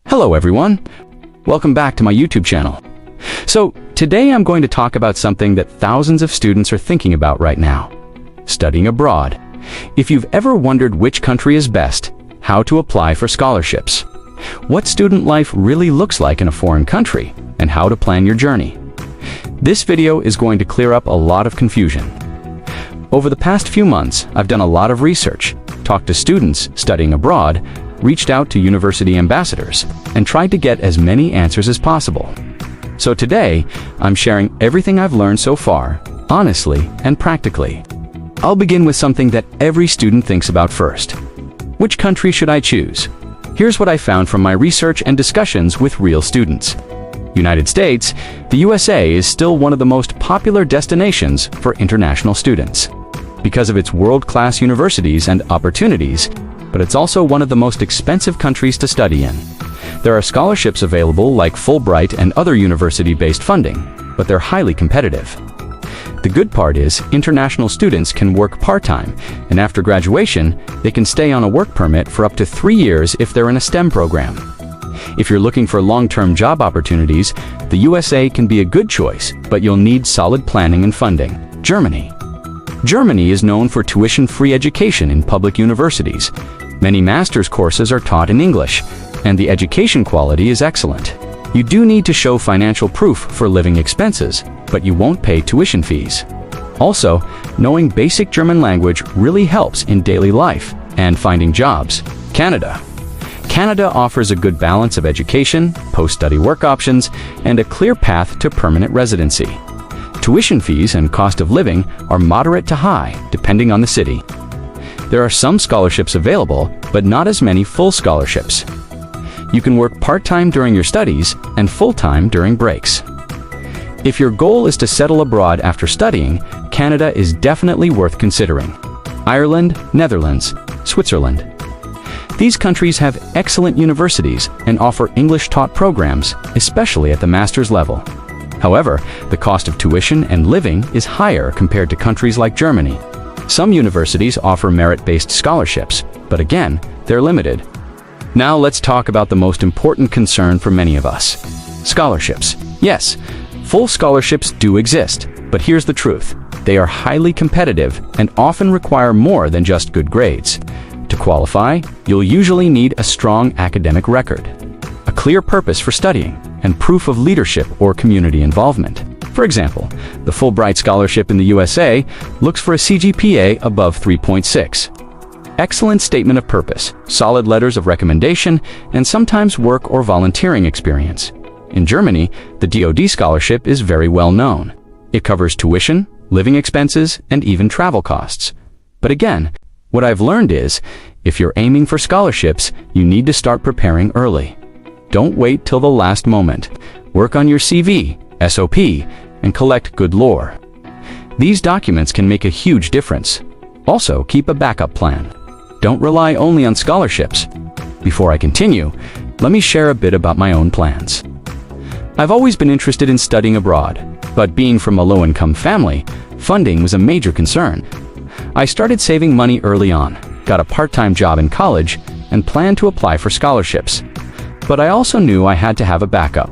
Hello everyone, welcome back to my YouTube channel. So today I'm going to talk about something that thousands of students are thinking about right now: studying abroad. If you've ever wondered which country is best, how to apply for scholarships, what student life really looks like in a foreign country, and how to plan your journey, this video is going to clear up a lot of confusion. Over the past few months, I've done a lot of research, talked to students studying abroad, reached out to university ambassadors, and tried to get as many answers as possible. So today, I'm sharing everything I've learned so far, honestly and practically. I'll begin with something that every student thinks about first. Which country should I choose? Here's what I found from my research and discussions with real students. United States, the USA is still one of the most popular destinations for international students because of its world-class universities and opportunities, but it's also one of the most expensive countries to study in. There are scholarships available like Fulbright and other university-based funding, but they're highly competitive. The good part is international students can work part-time, and after graduation, they can stay on a work permit for up to 3 years if they're in a STEM program. If you're looking for long-term job opportunities, the USA can be a good choice, but you'll need solid planning and funding. Germany. Germany is known for tuition-free education in public universities. Many master's courses are taught in English, and the education quality is excellent. You do need to show financial proof for living expenses, but you won't pay tuition fees. Also, knowing basic German language really helps in daily life and finding jobs. Canada. Canada offers a good balance of education, post-study work options, and a clear path to permanent residency. Tuition fees and cost of living are moderate to high, depending on the city. There are some scholarships available, but not as many full scholarships. You can work part-time during your studies and full-time during breaks. If your goal is to settle abroad after studying, Canada is definitely worth considering. Ireland, Netherlands, Switzerland. These countries have excellent universities and offer English-taught programs, especially at the master's level. However, the cost of tuition and living is higher compared to countries like Germany. Some universities offer merit-based scholarships, but again, they're limited. Now let's talk about the most important concern for many of us: scholarships. Yes, full scholarships do exist, but here's the truth: they are highly competitive and often require more than just good grades. To qualify, you'll usually need a strong academic record, a clear purpose for studying, and proof of leadership or community involvement. For example, the Fulbright Scholarship in the USA looks for a CGPA above 3.6. Excellent statement of purpose, solid letters of recommendation, and sometimes work or volunteering experience. In Germany, the DoD scholarship is very well known. It covers tuition, living expenses, and even travel costs. But again, what I've learned is, if you're aiming for scholarships, you need to start preparing early. Don't wait till the last moment. Work on your CV, SOP, and collect good lore. These documents can make a huge difference. Also, keep a backup plan. Don't rely only on scholarships. Before I continue, let me share a bit about my own plans. I've always been interested in studying abroad, but being from a low-income family, funding was a major concern. I started saving money early on, got a part-time job in college, and planned to apply for scholarships. But I also knew I had to have a backup.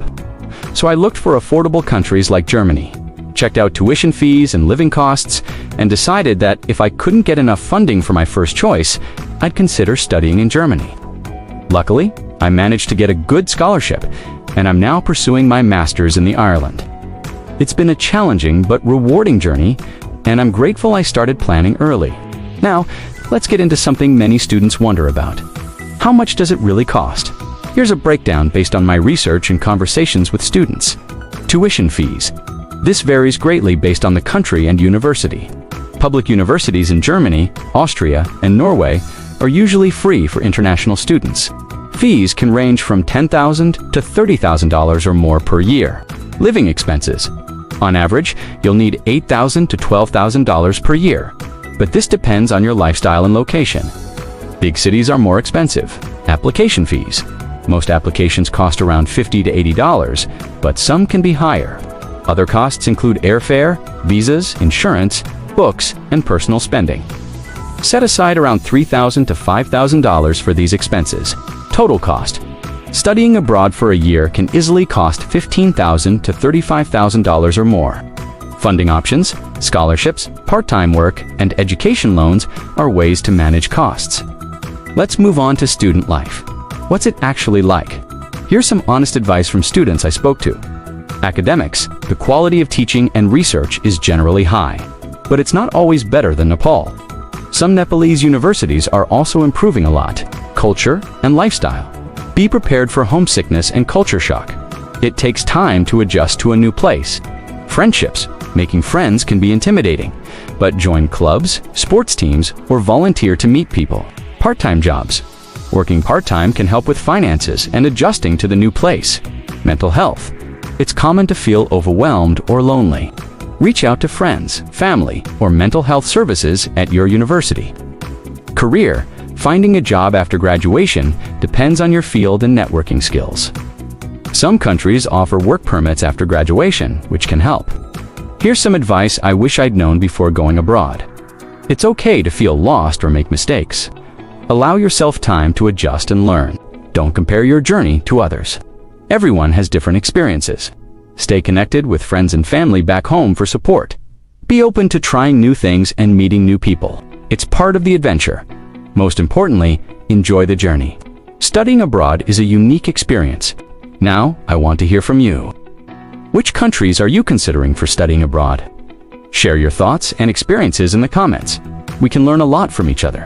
So I looked for affordable countries like Germany, checked out tuition fees and living costs, and decided that if I couldn't get enough funding for my first choice, I'd consider studying in Germany. Luckily, I managed to get a good scholarship, and I'm now pursuing my master's in Ireland. It's been a challenging but rewarding journey, and I'm grateful I started planning early. Now, let's get into something many students wonder about. How much does it really cost? Here's a breakdown based on my research and conversations with students. Tuition fees. This varies greatly based on the country and university. Public universities in Germany, Austria, and Norway are usually free for international students. Fees can range from $10,000 to $30,000 or more per year. Living expenses. On average, you'll need $8,000 to $12,000 per year, but this depends on your lifestyle and location. Big cities are more expensive. Application fees. Most applications cost around $50 to $80, but some can be higher. Other costs include airfare, visas, insurance, books, and personal spending. Set aside around $3,000 to $5,000 for these expenses. Total cost. Studying abroad for a year can easily cost $15,000 to $35,000 or more. Funding options, scholarships, part-time work, and education loans are ways to manage costs. Let's move on to student life. What's it actually like? Here's some honest advice from students I spoke to. Academics, the quality of teaching and research is generally high, but it's not always better than Nepal. Some Nepalese universities are also improving a lot. Culture and lifestyle. Be prepared for homesickness and culture shock. It takes time to adjust to a new place. Friendships. Making friends can be intimidating, but join clubs, sports teams, or volunteer to meet people. Part-time jobs. Working part-time can help with finances and adjusting to the new place. Mental health. It's common to feel overwhelmed or lonely. Reach out to friends, family, or mental health services at your university. Career. Finding a job after graduation depends on your field and networking skills. Some countries offer work permits after graduation, which can help. Here's some advice I wish I'd known before going abroad. It's okay to feel lost or make mistakes. Allow yourself time to adjust and learn. Don't compare your journey to others. Everyone has different experiences. Stay connected with friends and family back home for support. Be open to trying new things and meeting new people. It's part of the adventure. Most importantly, enjoy the journey. Studying abroad is a unique experience. Now, I want to hear from you. Which countries are you considering for studying abroad? Share your thoughts and experiences in the comments. We can learn a lot from each other.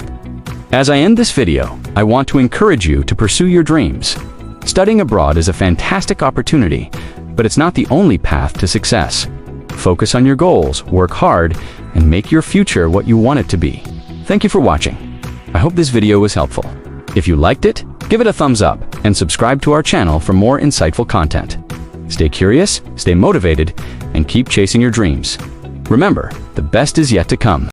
As I end this video, I want to encourage you to pursue your dreams. Studying abroad is a fantastic opportunity, but it's not the only path to success. Focus on your goals, work hard, and make your future what you want it to be. Thank you for watching. I hope this video was helpful. If you liked it, give it a thumbs up and subscribe to our channel for more insightful content. Stay curious, stay motivated, and keep chasing your dreams. Remember, the best is yet to come.